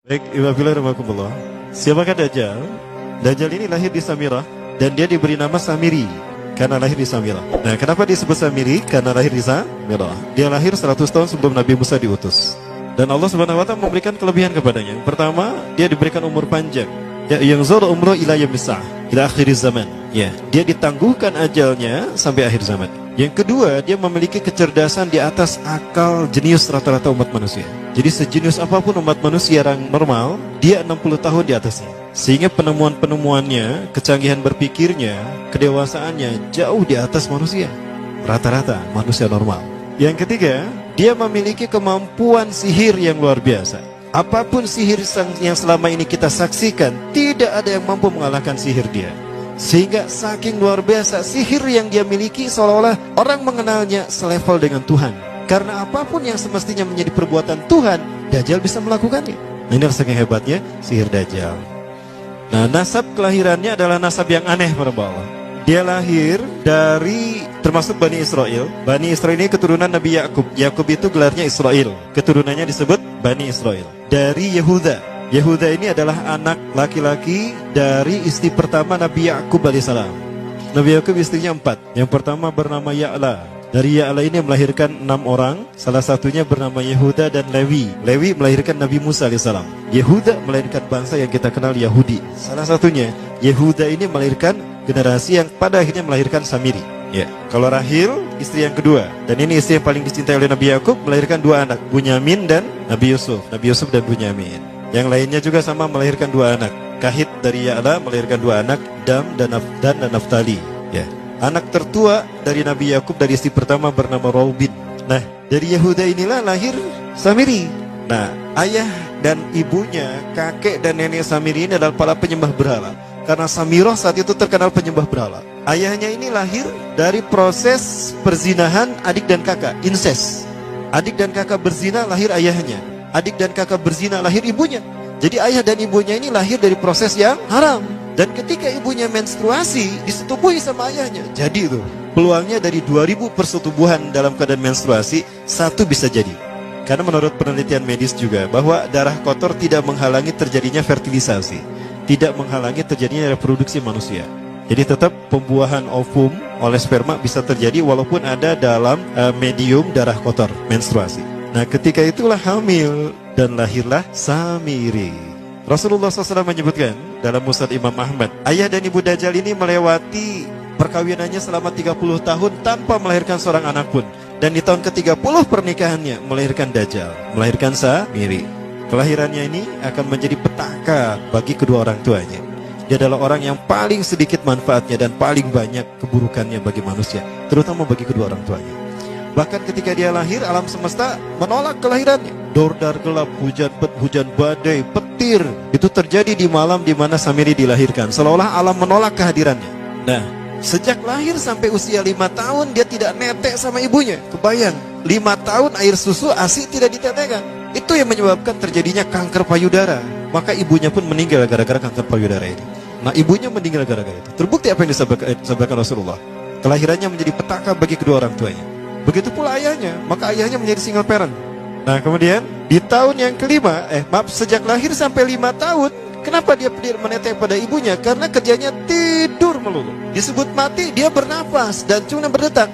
Baik, Iwabillah. Siapakah Dajjal? Dajjal ini lahir di Samirah dan dia diberi nama Samiri karena lahir di Samirah. Nah, kenapa disebut Samiri? Karena lahir di Samirah. Dia lahir 100 tahun sebelum Nabi Musa diutus. Dan Allah Subhanahu wa taala memberikan kelebihan kepadanya. Yang pertama, dia diberikan umur panjang. Ya, yang zul umroh ila yamisa ila akhir zaman. Ya, dia ditangguhkan ajalnya sampai akhir zaman. Yang kedua, dia memiliki kecerdasan di atas akal jenius rata-rata umat manusia. Jadi sejenius apapun umat manusia yang normal, dia 60 tahun di atasnya. Sehingga penemuan-penemuannya, kecanggihan berpikirnya, kedewasaannya jauh di atas manusia. Rata-rata manusia normal. Yang ketiga, dia memiliki kemampuan sihir yang luar biasa. Apapun sihir yang selama ini kita saksikan, tidak ada yang mampu mengalahkan sihir dia. Sehingga saking luar biasa sihir yang dia miliki, seolah-olah orang mengenalnya selevel dengan Tuhan. Karena apapun yang semestinya menjadi perbuatan Tuhan, Dajjal bisa melakukannya. Nah, ini saking hebatnya sihir Dajjal. Nah, nasab kelahirannya adalah nasab yang aneh para Allah. Dia lahir dari termasuk Bani Israel. Bani Israel ini keturunan Nabi Yakub. Yakub itu gelarnya Israel. Keturunannya disebut Bani Israel. Dari Yehuda. Yehuda ini adalah anak laki-laki dari istri pertama Nabi Yakub alaihissalam. Nabi Yakub istrinya 4. Yang pertama bernama Ya'la. Dari Ya'la ini melahirkan 6 orang. Salah satunya bernama Yehuda dan Lewi. Lewi melahirkan Nabi Musa alaihissalam. Yehuda melahirkan bangsa yang kita kenal Yahudi. Salah satunya Yehuda ini melahirkan generasi yang pada akhirnya melahirkan Samiri. Ya, kalau Rahil istri yang kedua, dan ini istri yang paling dicintai oleh Nabi Yakub, melahirkan 2 anak, Bunyamin dan Nabi Yusuf. Nabi Yusuf dan Bunyamin. Yang lainnya juga sama melahirkan 2 anak. Kahit dari Ya'la melahirkan 2 anak, Dam dan Naftali. Ya. Anak tertua dari Nabi Yakub dari istri pertama bernama Raubin. Nah, dari Yehuda inilah lahir Samiri. Nah, ayah dan ibunya, kakek dan nenek Samiri ini adalah para penyembah berhala. Karena Samirah saat itu terkenal penyembah berhala. Ayahnya ini lahir dari proses perzinahan adik dan kakak, incest. Adik dan kakak berzina, lahir ayahnya. Adik dan kakak berzina, lahir ibunya. Jadi ayah dan ibunya ini lahir dari proses yang haram. Dan ketika ibunya menstruasi, disetubuhi sama ayahnya. Jadi itu, peluangnya dari 2000 persetubuhan dalam keadaan menstruasi, 1 bisa jadi. Karena menurut penelitian medis juga, bahwa darah kotor tidak menghalangi terjadinya fertilisasi, tidak menghalangi terjadinya reproduksi manusia. Jadi tetap pembuahan ovum oleh sperma bisa terjadi walaupun ada dalam medium darah kotor, menstruasi. Nah, ketika itulah hamil dan lahirlah Samiri. Rasulullah SAW menyebutkan dalam Musnad Imam Ahmad, ayah dan ibu Dajjal ini melewati perkawinannya selama 30 tahun tanpa melahirkan seorang anak pun. Dan di tahun ke-30 pernikahannya melahirkan Dajjal, melahirkan Samiri. Kelahirannya ini akan menjadi petaka bagi kedua orang tuanya. Dia adalah orang yang paling sedikit manfaatnya dan paling banyak keburukannya bagi manusia, terutama bagi kedua orang tuanya. Bahkan ketika dia lahir, alam semesta menolak kelahirannya. Dordar gelap, hujan badai, petir. Itu terjadi di malam di mana Samiri dilahirkan. Seolah-olah alam menolak kehadirannya. Nah, sejak lahir sampai usia 5 tahun, dia tidak netek sama ibunya. Kebayang, 5 tahun air susu ASI tidak ditetekkan. Itu yang menyebabkan terjadinya kanker payudara. Maka ibunya pun meninggal gara-gara kanker payudara ini. Nah, ibunya meninggal gara-gara itu. Terbukti apa yang disampaikan Rasulullah. Kelahirannya menjadi petaka bagi kedua orang tuanya. Begitu pula ayahnya, maka ayahnya menjadi single parent. Nah, kemudian di tahun yang kelima, sejak lahir sampai 5 tahun, kenapa dia menetek pada ibunya? Karena kerjanya tidur melulu. Disebut mati, dia bernafas dan cuma berdetak.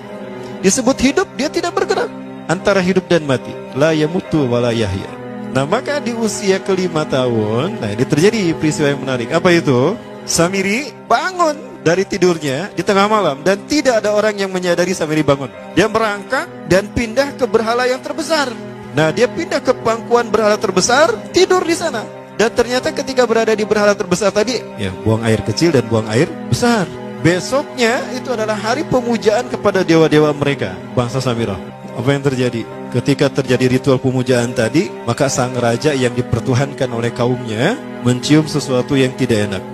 Disebut hidup, dia tidak bergerak. Antara hidup dan mati, la yamutu wa la yahya. Nah, maka di usia ke-5 tahun, nah ini terjadi peristiwa yang menarik. Apa itu? Samiri bangun dari tidurnya di tengah malam dan tidak ada orang yang menyadari Samiri bangun. Dia merangkak dan pindah ke berhala yang terbesar. Nah, dia pindah ke pangkuan berhala terbesar, tidur di sana. Dan ternyata ketika berada di berhala terbesar tadi, ya buang air kecil dan buang air besar. Besoknya itu adalah hari pemujaan kepada dewa-dewa mereka, bangsa Samirah. Apa yang terjadi? Ketika terjadi ritual pemujaan tadi, maka sang raja yang dipertuhankan oleh kaumnya mencium sesuatu yang tidak enak.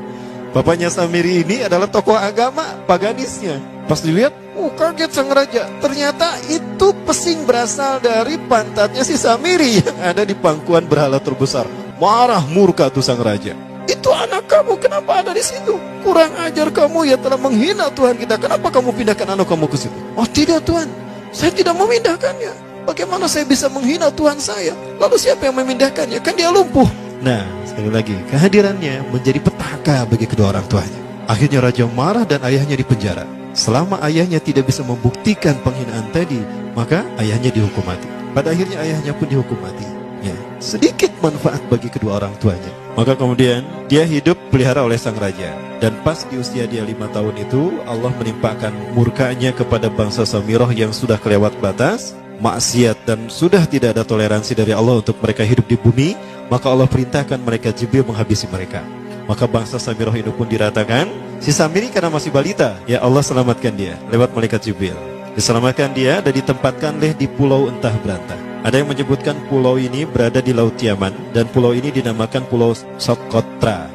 Bapaknya Samiri ini adalah tokoh agama paganisnya. Pas dilihat, kaget sang raja. Ternyata itu pesing berasal dari pantatnya si Samiri yang ada di pangkuan berhala terbesar. Marah murka tuh sang raja. Itu anak kamu, kenapa ada di situ? Kurang ajar kamu, ya telah menghina Tuhan kita. Kenapa kamu pindahkan anak kamu ke situ? Oh tidak Tuhan, saya tidak memindahkannya. Bagaimana saya bisa menghina Tuhan saya? Lalu siapa yang memindahkannya? Kan dia lumpuh. Nah, sekali lagi, kehadirannya menjadi petaka bagi kedua orang tuanya. Akhirnya raja marah dan ayahnya dipenjara. Selama ayahnya tidak bisa membuktikan penghinaan tadi, maka ayahnya dihukum mati. Pada akhirnya ayahnya pun dihukum mati. Ya, sedikit manfaat bagi kedua orang tuanya. Maka kemudian dia hidup pelihara oleh sang raja. Dan pas di usia dia 5 tahun itu, Allah menimpakan murkanya kepada bangsa Samirah yang sudah kelewat batas, maksiat, dan sudah tidak ada toleransi dari Allah untuk mereka hidup di bumi. Maka Allah perintahkan mereka Jibril menghabisi mereka. Maka bangsa Samirah ini pun diratakan. Si Samiri karena masih balita, ya Allah selamatkan dia lewat malaikat Jibril. Diselamatkan dia dan ditempatkanlah di pulau entah berantah. Ada yang menyebutkan pulau ini berada di Laut Yaman, dan pulau ini dinamakan Pulau Socotra.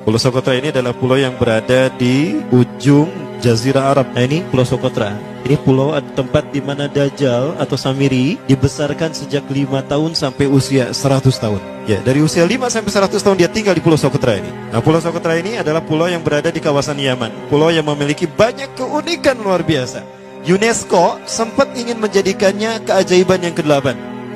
Pulau Socotra ini adalah pulau yang berada di ujung Jazirah Arab. Nah, ini Pulau Socotra. Ini pulau tempat di mana Dajjal atau Samiri dibesarkan sejak 5 tahun sampai usia 100 tahun. Ya, dari usia 5 sampai 100 tahun dia tinggal di Pulau Socotra ini. Nah, Pulau Socotra ini adalah pulau yang berada di kawasan Yaman. Pulau yang memiliki banyak keunikan luar biasa. UNESCO sempat ingin menjadikannya keajaiban yang ke-8.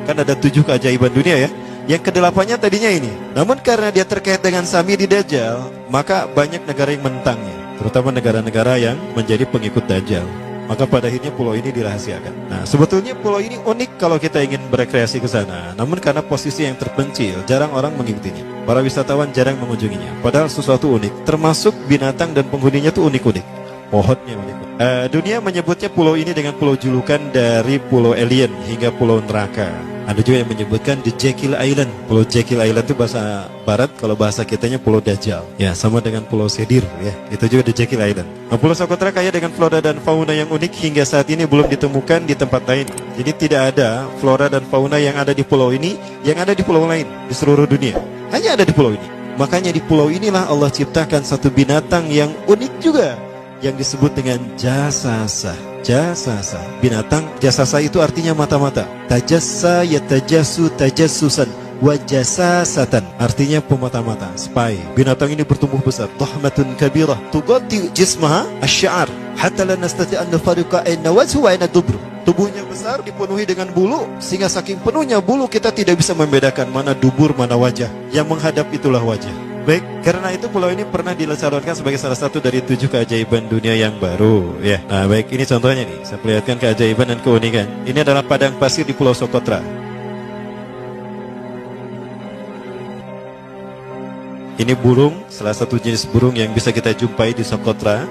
Kan ada 7 keajaiban dunia ya. Yang ke-8-nya tadinya ini. Namun karena dia terkait dengan Samiri Dajjal, maka banyak negara yang menentangnya, terutama negara-negara yang menjadi pengikut Dajjal. Maka pada akhirnya pulau ini dirahasiakan. Nah, sebetulnya pulau ini unik kalau kita ingin berekreasi ke sana. Namun karena posisi yang terpencil, jarang orang mengikutinya. Para wisatawan jarang mengunjunginya. Padahal sesuatu unik, termasuk binatang dan penghuninya tuh unik-unik. Pohonnya unik. Dunia menyebutnya pulau ini dengan pulau julukan dari pulau alien hingga pulau neraka. Ada juga yang menyebutkan The Jekyll Island. Pulau Jekyll Island itu bahasa barat, kalau bahasa kitanya Pulau Dajjal. Ya, sama dengan Pulau Sedir ya. Itu juga The Jekyll Island. Nah, Pulau Socotra kaya dengan flora dan fauna yang unik hingga saat ini belum ditemukan di tempat lain. Jadi tidak ada flora dan fauna yang ada di pulau ini yang ada di pulau lain di seluruh dunia. Hanya ada di pulau ini. Makanya di pulau inilah Allah ciptakan satu binatang yang unik juga, yang disebut dengan jasasa. Jasasa, binatang jasasa itu artinya mata-mata. Tajassa yatajassu tajassusan wa jasasatan, artinya pemata-mata, spy. Binatang ini bertumbuh besar, dhahmatun kabirah tughatti jismaha asy-sya'r hatta la nastati an nufariqa ayna wajhu wa ayna dubru. Tubuhnya besar, dipenuhi dengan bulu, sehingga saking penuhnya bulu kita tidak bisa membedakan mana dubur mana wajah. Yang menghadap itulah wajah. Baik, karena itu pulau ini pernah dilestarikan sebagai salah satu dari 7 keajaiban dunia yang baru ya. Nah baik, ini contohnya nih, saya perlihatkan keajaiban dan keunikan. Ini adalah padang pasir di Pulau Socotra. Ini burung, salah satu jenis burung yang bisa kita jumpai di Socotra.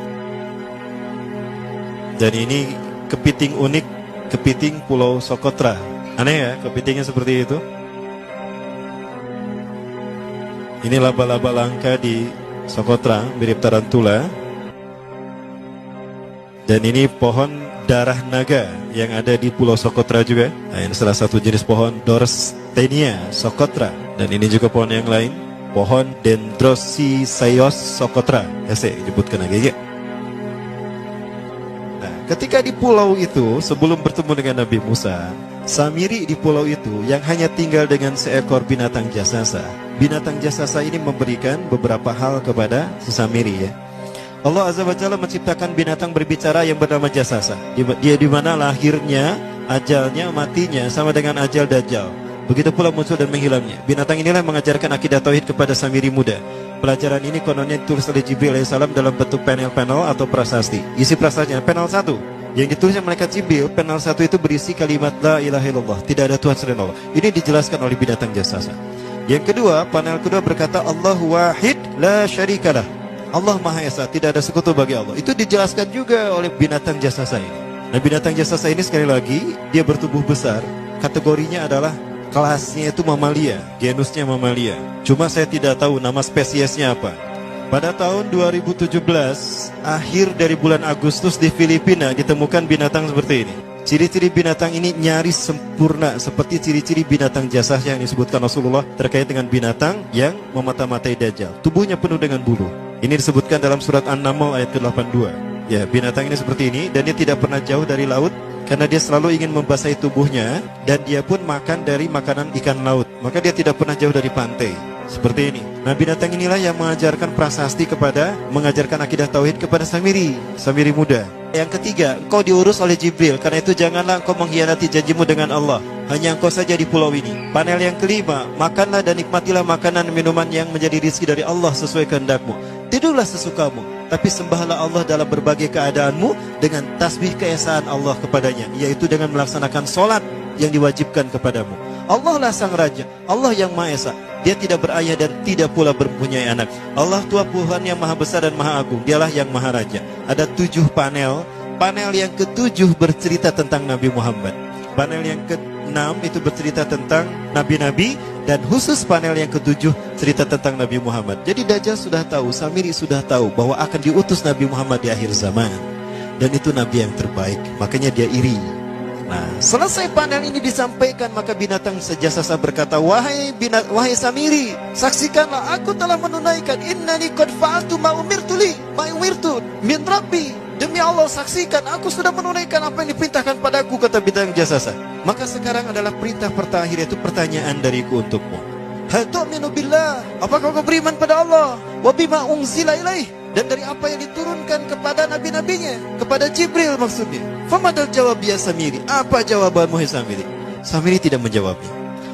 Dan ini kepiting unik, kepiting Pulau Socotra. Aneh ya, kepitingnya seperti itu. Ini laba-laba langka di Socotra, mirip tarantula. Dan ini pohon darah naga yang ada di Pulau Socotra juga. Nah, ini salah satu jenis pohon Dorstenia Socotra. Dan ini juga pohon yang lain, pohon Dendrosisaios Socotra. Ya saya sebutkan lagi ya. Nah, ketika di pulau itu, sebelum bertemu dengan Nabi Musa, Samiri di pulau itu yang hanya tinggal dengan seekor binatang jasasa. Binatang jasasa ini memberikan beberapa hal kepada si Samiri ya. Allah Azza wa Jalla menciptakan binatang berbicara yang bernama jasasa. Dia di mana lahirnya, ajalnya, matinya sama dengan ajal Dajjal. Begitu pula muncul dan menghilangnya. Binatang inilah mengajarkan akidah tauhid kepada Samiri muda. Pelajaran ini kononnya ditulis oleh Jibril alaihissalam dalam bentuk panel-panel atau prasasti. Isi prasastinya panel 1 yang ditulisnya malaikat Jibril, panel 1 itu berisi kalimat la ilaha illallah, tidak ada Tuhan selain Allah. Ini dijelaskan oleh binatang jasasa. Yang kedua, panel kedua berkata Allahu wahid la syarikalah. Allah Maha Esa, tidak ada sekutu bagi Allah. Itu dijelaskan juga oleh binatang jasasa ini. Nah, binatang jasasa ini sekali lagi dia bertubuh besar. Kategorinya adalah kelasnya itu mamalia, genusnya mamalia. Cuma saya tidak tahu nama spesiesnya apa. Pada tahun 2017, akhir dari bulan Agustus di Filipina ditemukan binatang seperti ini. Ciri-ciri binatang ini nyaris sempurna seperti ciri-ciri binatang jasasa yang disebutkan Rasulullah terkait dengan binatang yang memata-matai Dajjal. Tubuhnya penuh dengan bulu. Ini disebutkan dalam surat An-Naml ayat ke-82. Ya, binatang ini seperti ini dan dia tidak pernah jauh dari laut karena dia selalu ingin membasahi tubuhnya dan dia pun makan dari makanan ikan laut. Maka dia tidak pernah jauh dari pantai. Seperti ini. Nah, binatang inilah yang mengajarkan prasasti mengajarkan akidah tauhid kepada Samiri muda. Yang ketiga, engkau diurus oleh Jibril. Karena itu janganlah engkau mengkhianati janjimu dengan Allah. Hanya engkau saja di pulau ini. Panel yang kelima, makanlah dan nikmatilah makanan dan minuman yang menjadi rizki dari Allah sesuai kehendakmu. Tidurlah sesukamu, tapi sembahlah Allah dalam berbagai keadaanmu dengan tasbih keesaan Allah kepadanya, yaitu dengan melaksanakan solat yang diwajibkan kepadamu. Allah lah sang raja, Allah yang Maha Esa. Dia tidak berayah dan tidak pula mempunyai anak. Allah Tuhan Tuhan yang maha besar dan maha agung. Dialah yang maha raja. Ada 7 panel. Panel yang ke-7 bercerita tentang Nabi Muhammad. Panel yang ke-6 itu bercerita tentang nabi-nabi. Dan khusus panel yang ke-7 cerita tentang Nabi Muhammad. Jadi Dajjal sudah tahu, Samiri sudah tahu bahwa akan diutus Nabi Muhammad di akhir zaman. Dan itu Nabi yang terbaik. Makanya dia iri. Nah, selesai panel ini disampaikan, maka binatang sejasasa berkata, wahai Samiri, saksikanlah aku telah menunaikan, innani qad fa'altu ma umirtu min rabbi. Demi Allah, saksikan aku sudah menunaikan apa yang diperintahkan padaku, kata binatang jasasa. Maka sekarang adalah perintah terakhir, yaitu pertanyaan dariku untukmu. Hal tu'minu billah, apakah kau beriman pada Allah? Wa bima unzila ilaih, dan dari apa yang diturunkan kepada nabi-nabinya, kepada Jibril maksudnya. Famadal jawab ya Samiri, apa jawabanmu ya Samiri? Samiri tidak menjawabnya.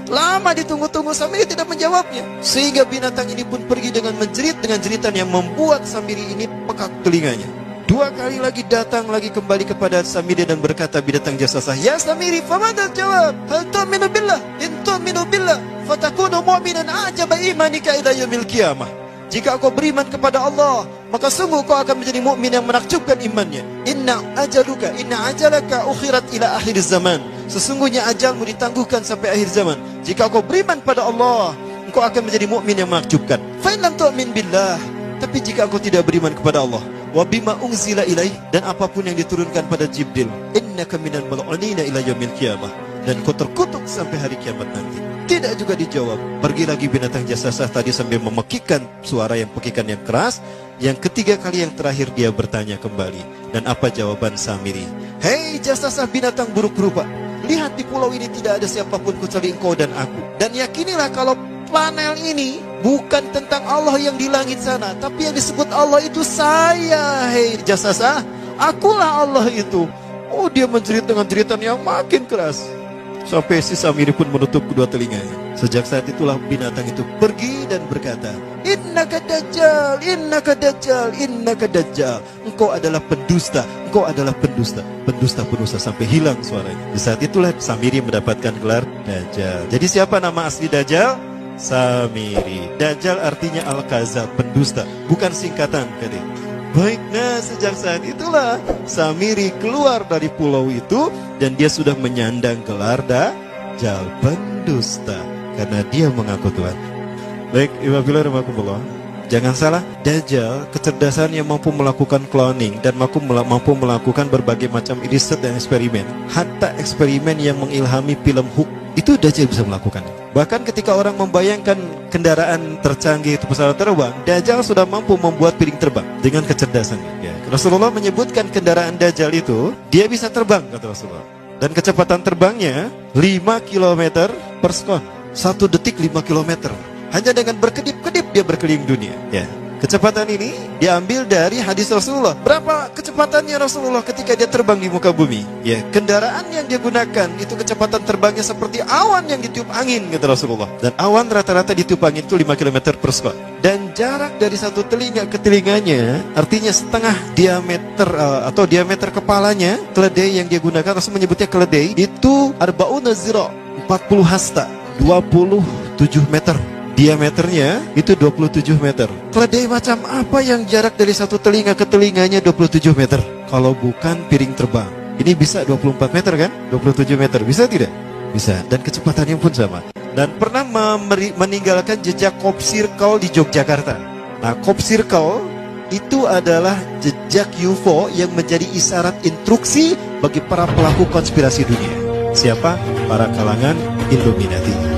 Lama ditunggu-tunggu, Samiri tidak menjawabnya. Sehingga binatang ini pun pergi dengan menjerit, dengan jeritan yang membuat Samiri ini pekak telinganya. 2 kali lagi datang lagi kembali kepada Samiri dan berkata binatang jasasa, ya Samiri, famadal jawab, hal tu'minu billah, in tu'minu billah, fatakunu mu'minan ajaba imanika ila yaumil qiyamah. Jika kau beriman kepada Allah, maka sungguh kau akan menjadi mukmin yang menakjubkan imannya. Inna ajalaka ukhirat ila akhir zaman. Sesungguhnya ajalmu ditangguhkan sampai akhir zaman. Jika kau beriman pada Allah, engkau akan menjadi mukmin yang menakjubkan. Fa in lam tu'min billah, tapi jika engkau tidak beriman kepada Allah, wa bima unzila ilaih, dan apapun yang diturunkan pada Jibril, innaka minal mal'unina ila yaumil qiyamah, dan kau terkutuk sampai hari kiamat nanti. Tidak juga dijawab. Pergi lagi binatang jasasa tadi sambil memekikkan suara yang pekikan yang keras. Yang ketiga kali yang terakhir dia bertanya kembali. Dan apa jawaban Samiri? Hei jasasa binatang buruk rupa, lihat di pulau ini tidak ada siapapun kecuali engkau dan aku. Dan yakinilah kalau panel ini bukan tentang Allah yang di langit sana, tapi yang disebut Allah itu saya. Hei jasasa, akulah Allah itu. Oh, dia menjerit dengan jeritan yang makin keras. Sampai si Samiri pun menutup kedua telinganya. Sejak saat itulah binatang itu pergi dan berkata, innaka dajjal, innaka dajjal, innaka dajjal. Engkau adalah pendusta, engkau adalah pendusta. Pendusta sampai hilang suaranya. Di saat itulah Samiri mendapatkan gelar Dajjal. Jadi siapa nama asli Dajjal? Samiri. Dajjal artinya Al-Kazab, pendusta, bukan singkatan katanya. Baik, nah sejak saat itulah Samiri keluar dari pulau itu dan dia sudah menyandang gelar Dajjal, pendusta, karena dia mengaku Tuhan. Baik, Iwabillah, jangan salah, Dajjal kecerdasan yang mampu melakukan cloning dan mampu melakukan berbagai macam riset dan eksperimen. Hatta eksperimen yang mengilhami film Hook itu Dajjal bisa melakukan. Bahkan ketika orang membayangkan kendaraan tercanggih itu pesawat terbang, Dajjal sudah mampu membuat piring terbang dengan kecerdasannya. Ya. Rasulullah menyebutkan kendaraan Dajjal itu dia bisa terbang, kata Rasulullah. Dan kecepatan terbangnya 5 km per sekon. 1 detik 5 km. Hanya dengan berkedip-kedip dia berkeliling dunia. Ya. Kecepatan ini diambil dari hadis Rasulullah. Berapa kecepatannya Rasulullah ketika dia terbang di muka bumi? Ya, kendaraan yang dia gunakan itu kecepatan terbangnya seperti awan yang ditiup angin, kata Rasulullah. Dan awan rata-rata ditiup angin itu 5 km per sekon. Dan jarak dari satu telinga ke telinganya, artinya setengah diameter atau diameter kepalanya, keledai yang dia gunakan, Rasul menyebutnya keledai, itu arba'una zira, 40 hasta, 27 meter. Diameternya itu 27 meter. Keledai macam apa yang jarak dari satu telinga ke telinganya 27 meter? Kalau bukan piring terbang. Ini bisa 24 meter kan? 27 meter. Bisa tidak? Bisa. Dan kecepatannya pun sama. Dan pernah meninggalkan jejak Cop Circle di Yogyakarta. Nah, Cop Circle itu adalah jejak UFO yang menjadi isyarat instruksi bagi para pelaku konspirasi dunia. Siapa? Para kalangan Illuminati.